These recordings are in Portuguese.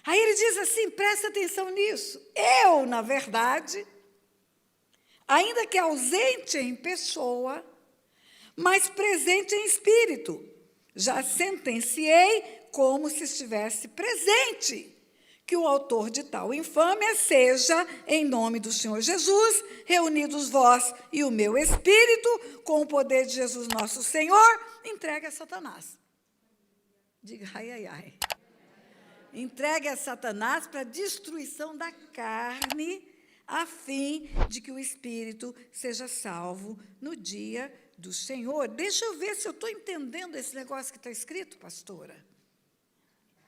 Aí ele diz assim, presta atenção nisso. Eu, na verdade, ainda que ausente em pessoa, mas presente em espírito, já sentenciei como se estivesse presente, que o autor de tal infâmia seja, em nome do Senhor Jesus, reunidos vós e o meu espírito, com o poder de Jesus nosso Senhor, entregue a Satanás. Diga, ai, ai, ai. Entregue a Satanás para a destruição da carne, a fim de que o espírito seja salvo no dia do Senhor. Deixa eu ver se eu estou entendendo esse negócio que está escrito, pastora.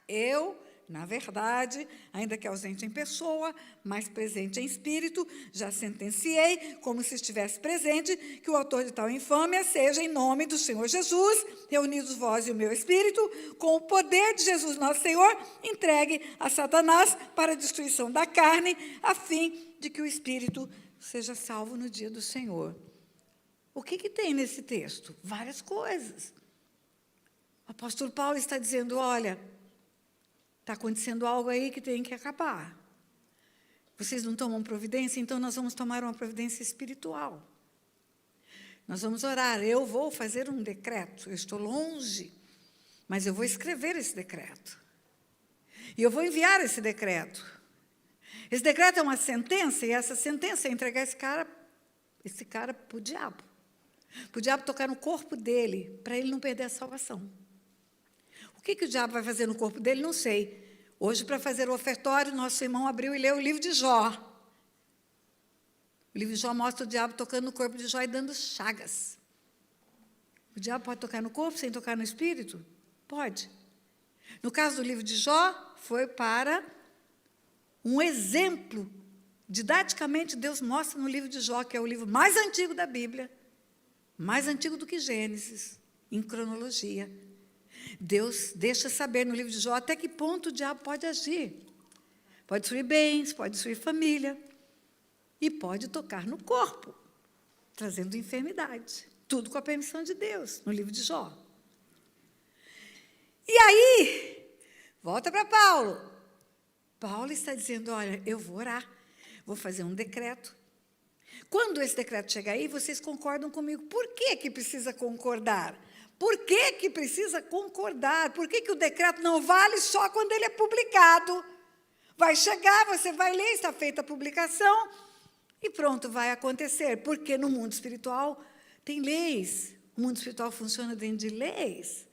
Eu, na verdade, ainda que ausente em pessoa, mas presente em espírito, já sentenciei, como se estivesse presente, que o autor de tal infâmia seja, em nome do Senhor Jesus, reunidos vós e o meu espírito, com o poder de Jesus nosso Senhor, entregue a Satanás para a destruição da carne, a fim de que o espírito seja salvo no dia do Senhor. O que tem nesse texto? Várias coisas. O apóstolo Paulo está dizendo, olha, está acontecendo algo aí que tem que acabar. Vocês não tomam providência, então nós vamos tomar uma providência espiritual. Nós vamos orar. Eu vou fazer um decreto. Eu estou longe, mas eu vou escrever esse decreto. E eu vou enviar esse decreto. Esse decreto é uma sentença, e essa sentença é entregar esse cara para o diabo. Para o diabo tocar no corpo dele, para ele não perder a salvação. O que o diabo vai fazer no corpo dele? Não sei. Hoje, para fazer o ofertório, nosso irmão abriu e leu o livro de Jó. O livro de Jó mostra o diabo tocando no corpo de Jó e dando chagas. O diabo pode tocar no corpo sem tocar no espírito? Pode. No caso do livro de Jó, foi para um exemplo. Didaticamente, Deus mostra no livro de Jó, que é o livro mais antigo da Bíblia, mais antigo do que Gênesis, em cronologia. Deus deixa saber no livro de Jó até que ponto o diabo pode agir. Pode destruir bens, pode destruir família, e pode tocar no corpo, trazendo enfermidade. Tudo com a permissão de Deus, no livro de Jó. E aí, volta para Paulo. Paulo está dizendo, olha, eu vou orar, vou fazer um decreto. Quando esse decreto chegar aí, vocês concordam comigo. Por que precisa concordar? Por que precisa concordar? Por que o decreto não vale só quando ele é publicado? Vai chegar, você vai ler, está feita a publicação, e pronto, vai acontecer. Porque no mundo espiritual tem leis. O mundo espiritual funciona dentro de leis.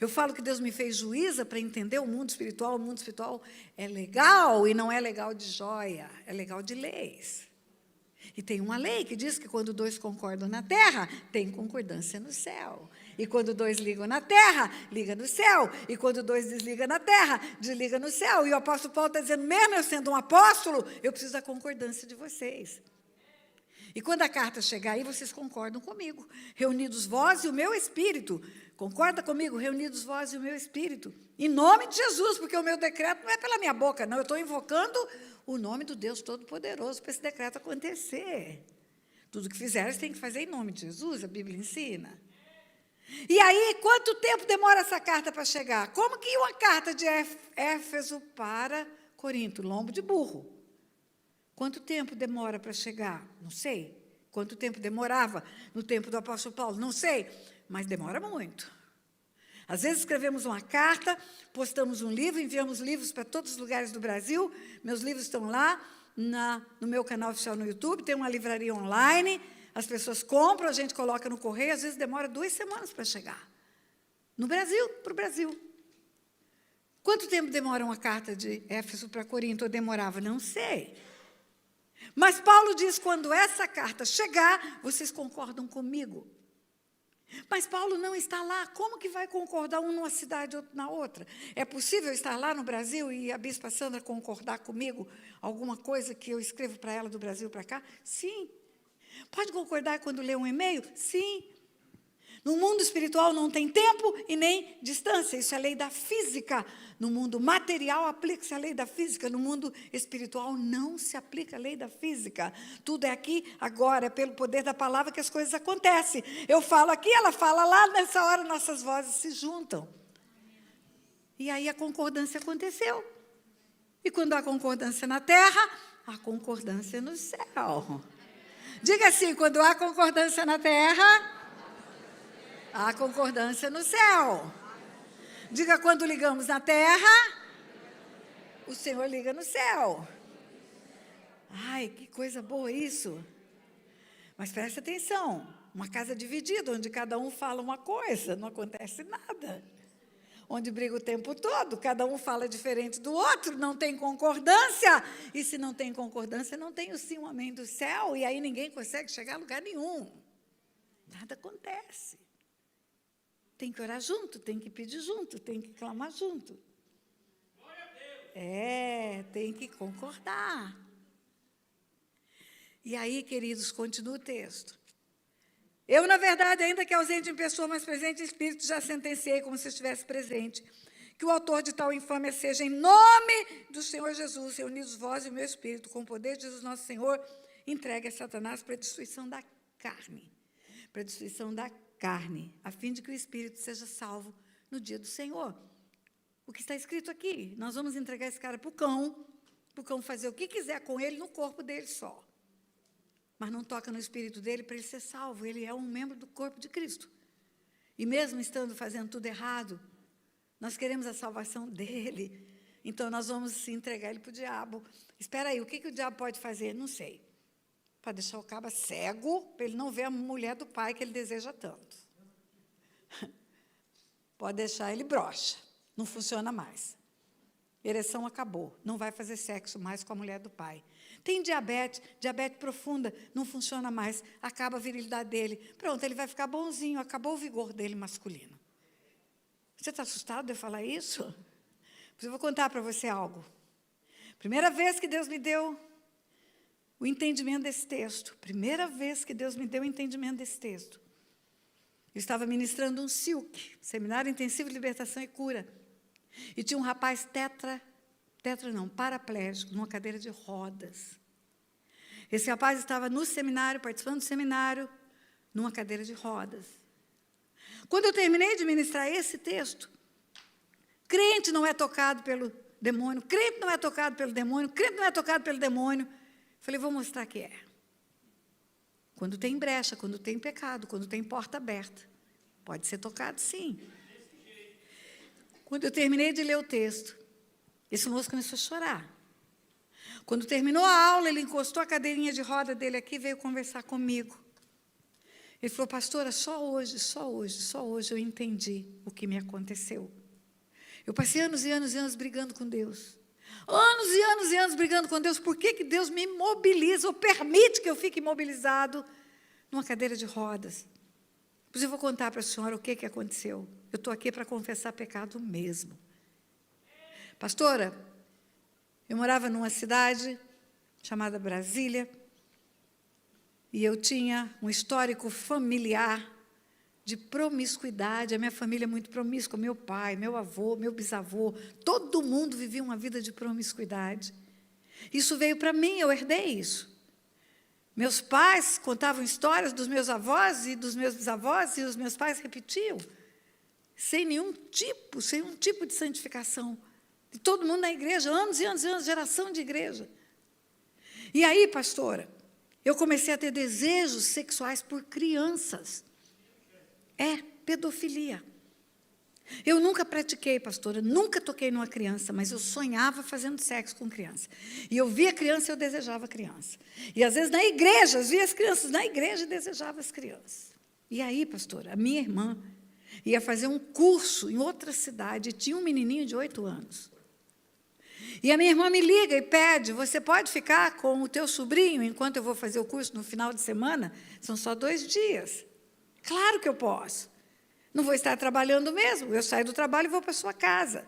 Eu falo que Deus me fez juíza para entender o mundo espiritual. O mundo espiritual é legal, e não é legal de joia, é legal de leis. E tem uma lei que diz que quando dois concordam na terra, tem concordância no céu. E quando dois ligam na terra, liga no céu. E quando dois desligam na terra, desliga no céu. E o apóstolo Paulo está dizendo, mesmo eu sendo um apóstolo, eu preciso da concordância de vocês. E quando a carta chegar aí, vocês concordam comigo. Reunidos vós e o meu espírito. Concorda comigo? Reunidos vós e o meu espírito. Em nome de Jesus, porque o meu decreto não é pela minha boca, não. Eu estou invocando o nome do Deus Todo-Poderoso para esse decreto acontecer. Tudo que fizer, você tem que fazer em nome de Jesus, a Bíblia ensina. E aí, quanto tempo demora essa carta para chegar? Como que uma carta de Éfeso para Corinto? Lombo de burro. Quanto tempo demora para chegar? Não sei. Quanto tempo demorava no tempo do apóstolo Paulo? Não sei, mas demora muito. Às vezes escrevemos uma carta, postamos um livro, enviamos livros para todos os lugares do Brasil. Meus livros estão lá no meu canal oficial no YouTube, tem uma livraria online, as pessoas compram, a gente coloca no correio, às vezes demora 2 semanas para chegar. No Brasil, para o Brasil. Quanto tempo demora uma carta de Éfeso para Corinto? Ou demorava? Não sei. Mas Paulo diz, quando essa carta chegar, vocês concordam comigo. Mas Paulo não está lá. Como que vai concordar um numa cidade e outro na outra? É possível estar lá no Brasil e a bispa Sandra concordar comigo alguma coisa que eu escrevo para ela do Brasil para cá? Sim. Pode concordar quando lê um e-mail? Sim. No mundo espiritual não tem tempo e nem distância. Isso é lei da física. No mundo material aplica-se a lei da física. No mundo espiritual não se aplica a lei da física. Tudo é aqui, agora. É pelo poder da palavra que as coisas acontecem. Eu falo aqui, ela fala lá. Nessa hora nossas vozes se juntam. E aí a concordância aconteceu. E quando há concordância na terra, há concordância no céu. Diga assim, quando há concordância na terra, há concordância no céu. Diga, quando ligamos na terra, o Senhor liga no céu. Ai, que coisa boa isso. Mas preste atenção, uma casa dividida, onde cada um fala uma coisa, não acontece nada. Onde briga o tempo todo, cada um fala diferente do outro, não tem concordância. E se não tem concordância, não tem o sim, o amém do céu, e aí ninguém consegue chegar a lugar nenhum. Nada acontece. Tem que orar junto, tem que pedir junto, tem que clamar junto. Tem que concordar. E aí, queridos, continua o texto. Eu, na verdade, ainda que ausente em pessoa, mas presente em espírito, já sentenciei como se estivesse presente, que o autor de tal infâmia seja, em nome do Senhor Jesus, reunidos vós e o meu espírito, com o poder de Jesus nosso Senhor, entregue a Satanás para a destruição da carne. Para a destruição da carne, a fim de que o espírito seja salvo no dia do Senhor. O que está escrito aqui? Nós vamos entregar esse cara para o cão fazer o que quiser com ele no corpo dele só. Mas não toca no espírito dele para ele ser salvo. Ele é um membro do corpo de Cristo. E mesmo estando fazendo tudo errado, nós queremos a salvação dele. Então, nós vamos entregar ele para o diabo. Espera aí, o que o diabo pode fazer? Não sei. Para deixar o caba cego, para ele não ver a mulher do pai que ele deseja tanto. Pode deixar ele broxa. Não funciona mais. Ereção acabou. Não vai fazer sexo mais com a mulher do pai. Tem diabetes profunda, não funciona mais, acaba a virilidade dele. Pronto, ele vai ficar bonzinho, acabou o vigor dele masculino. Você está assustado de eu falar isso? Eu vou contar para você algo. Primeira vez que Deus me deu o entendimento desse texto, primeira vez que Deus me deu o entendimento desse texto, eu estava ministrando um SILC, Seminário Intensivo de Libertação e Cura, e tinha um rapaz paraplégico, numa cadeira de rodas. Esse rapaz estava no seminário, participando do seminário, numa cadeira de rodas. Quando eu terminei de ministrar esse texto, crente não é tocado pelo demônio, crente não é tocado pelo demônio, crente não é tocado pelo demônio. Falei, vou mostrar que é. Quando tem brecha, quando tem pecado, quando tem porta aberta, pode ser tocado, sim. Quando eu terminei de ler o texto, esse moço começou a chorar. Quando terminou a aula, ele encostou a cadeirinha de roda dele aqui e veio conversar comigo. Ele falou, pastora, só hoje eu entendi o que me aconteceu. Eu passei anos e anos e anos brigando com Deus. Anos e anos e anos brigando com Deus. Por que Deus me imobiliza ou permite que eu fique imobilizado numa cadeira de rodas? Pois eu vou contar para a senhora o que aconteceu. Eu estou aqui para confessar pecado mesmo. Pastora, eu morava numa cidade chamada Brasília e eu tinha um histórico familiar de promiscuidade. A minha família é muito promíscua, meu pai, meu avô, meu bisavô, todo mundo vivia uma vida de promiscuidade. Isso veio para mim, eu herdei isso. Meus pais contavam histórias dos meus avós e dos meus bisavós e os meus pais repetiam, sem nenhum tipo de santificação. E todo mundo na igreja, anos e anos e anos, geração de igreja. E aí, pastora, eu comecei a ter desejos sexuais por crianças. Pedofilia. Eu nunca pratiquei, pastora, nunca toquei numa criança, mas eu sonhava fazendo sexo com criança. E eu via criança e eu desejava criança. E às vezes na igreja, eu via as crianças na igreja e desejava as crianças. E aí, pastora, a minha irmã ia fazer um curso em outra cidade, e tinha um menininho de 8 anos. E a minha irmã me liga e pede, você pode ficar com o teu sobrinho enquanto eu vou fazer o curso no final de semana? São só 2 dias. Claro que eu posso. Não vou estar trabalhando mesmo. Eu saio do trabalho e vou para a sua casa.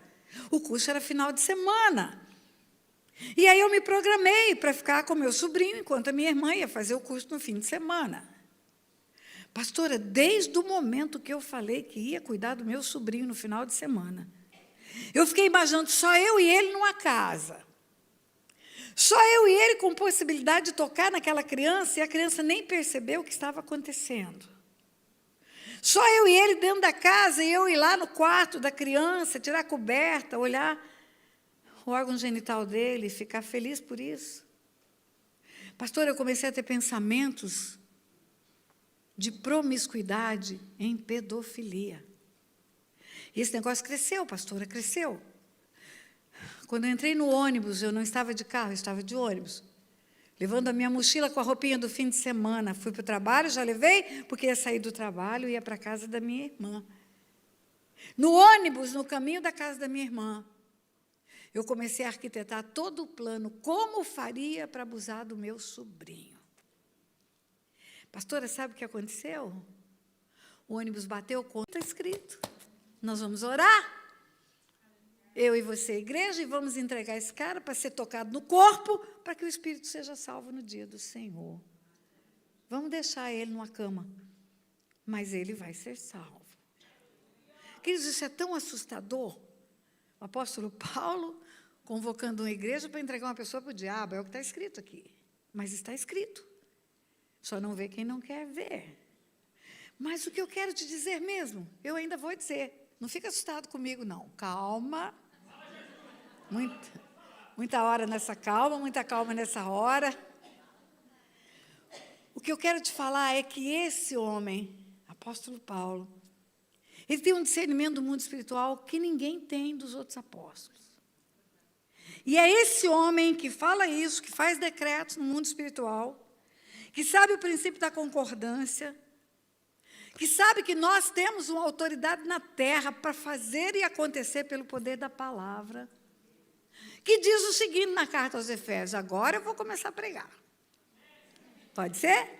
O curso era final de semana. E aí eu me programei para ficar com meu sobrinho enquanto a minha irmã ia fazer o curso no fim de semana. Pastora, desde o momento que eu falei que ia cuidar do meu sobrinho no final de semana, eu fiquei imaginando só eu e ele numa casa. Só eu e ele com possibilidade de tocar naquela criança e a criança nem percebeu o que estava acontecendo. Só eu e ele dentro da casa e eu ir lá no quarto da criança, tirar a coberta, olhar o órgão genital dele e ficar feliz por isso. Pastor, eu comecei a ter pensamentos de promiscuidade em pedofilia. E esse negócio cresceu, pastora, cresceu. Quando eu entrei no ônibus, eu não estava de carro, eu estava de ônibus, levando a minha mochila com a roupinha do fim de semana. Fui para o trabalho, já levei, porque ia sair do trabalho e ia para a casa da minha irmã. No ônibus, no caminho da casa da minha irmã, eu comecei a arquitetar todo o plano, como faria para abusar do meu sobrinho. Pastora, sabe o que aconteceu? O ônibus bateu contra, está escrito. Nós vamos orar. Eu e você, a igreja, e vamos entregar esse cara para ser tocado no corpo, para que o espírito seja salvo no dia do Senhor. Vamos deixar ele numa cama, mas ele vai ser salvo. Queridos, isso é tão assustador. O apóstolo Paulo convocando uma igreja para entregar uma pessoa para o diabo, é o que está escrito aqui. Mas está escrito. Só não vê quem não quer ver. Mas o que eu quero te dizer mesmo, eu ainda vou dizer. Não fica assustado comigo, não. Calma. Muita hora nessa calma, muita calma nessa hora. O que eu quero te falar é que esse homem, apóstolo Paulo, ele tem um discernimento do mundo espiritual que ninguém tem dos outros apóstolos. E é esse homem que fala isso, que faz decretos no mundo espiritual, que sabe o princípio da concordância, que sabe que nós temos uma autoridade na terra para fazer e acontecer pelo poder da palavra, que diz o seguinte na carta aos Efésios, agora eu vou começar a pregar. Pode ser?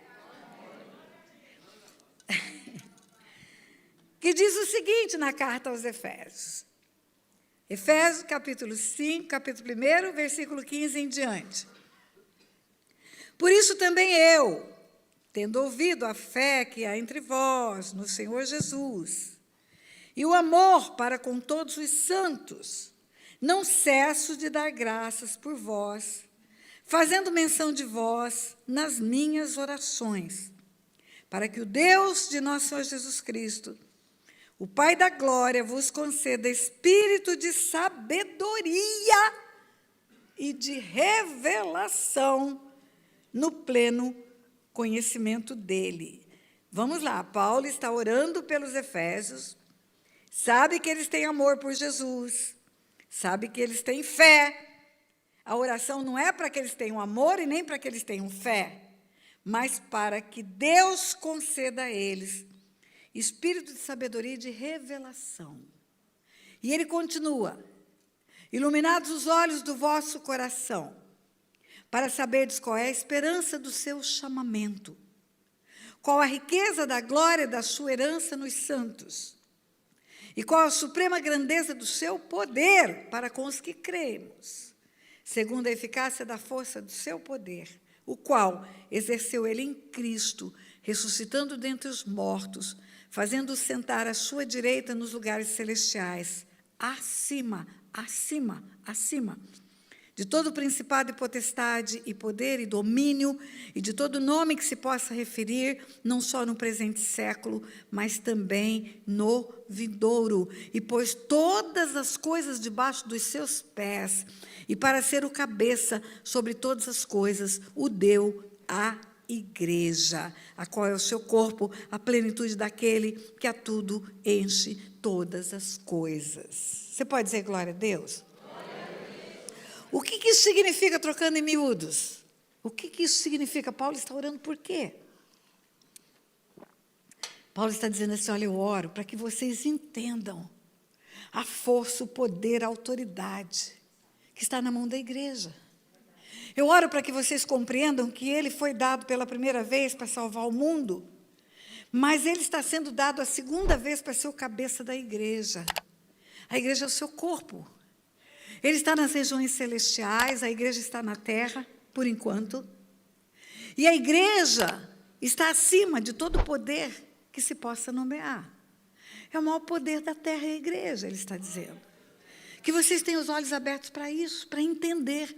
Que diz o seguinte na carta aos Efésios. Efésios, capítulo 5, capítulo 1, versículo 15 em diante. Por isso também eu, tendo ouvido a fé que há entre vós no Senhor Jesus, e o amor para com todos os santos, não cesso de dar graças por vós, fazendo menção de vós nas minhas orações, para que o Deus de nosso Senhor Jesus Cristo, o Pai da glória, vos conceda espírito de sabedoria e de revelação no pleno conhecimento dele. Vamos lá, Paulo está orando pelos Efésios, sabe que eles têm amor por Jesus, sabe que eles têm fé. A oração não é para que eles tenham amor e nem para que eles tenham fé, mas para que Deus conceda a eles espírito de sabedoria e de revelação. E ele continua, iluminados os olhos do vosso coração, para saberdes qual é a esperança do seu chamamento, qual a riqueza da glória da sua herança nos santos, e qual a suprema grandeza do seu poder para com os que cremos, segundo a eficácia da força do seu poder, o qual exerceu ele em Cristo, ressuscitando dentre os mortos, fazendo-o sentar à sua direita nos lugares celestiais, acima de todo principado e potestade, e poder e domínio, e de todo nome que se possa referir, não só no presente século, mas também no vindouro. E pôs todas as coisas debaixo dos seus pés, e para ser o cabeça sobre todas as coisas, o deu à igreja, a qual é o seu corpo, a plenitude daquele que a tudo enche todas as coisas. Você pode dizer glória a Deus? O que isso significa, trocando em miúdos? O que isso significa? Paulo está orando por quê? Paulo está dizendo assim, olha, eu oro para que vocês entendam a força, o poder, a autoridade que está na mão da igreja. Eu oro para que vocês compreendam que ele foi dado pela primeira vez para salvar o mundo, mas ele está sendo dado a segunda vez para ser o cabeça da igreja. A igreja é o seu corpo. Ele está nas regiões celestiais, a igreja está na terra, por enquanto. E a igreja está acima de todo poder que se possa nomear. É o maior poder da terra, é a igreja, ele está dizendo. Que vocês tenham os olhos abertos para isso, para entender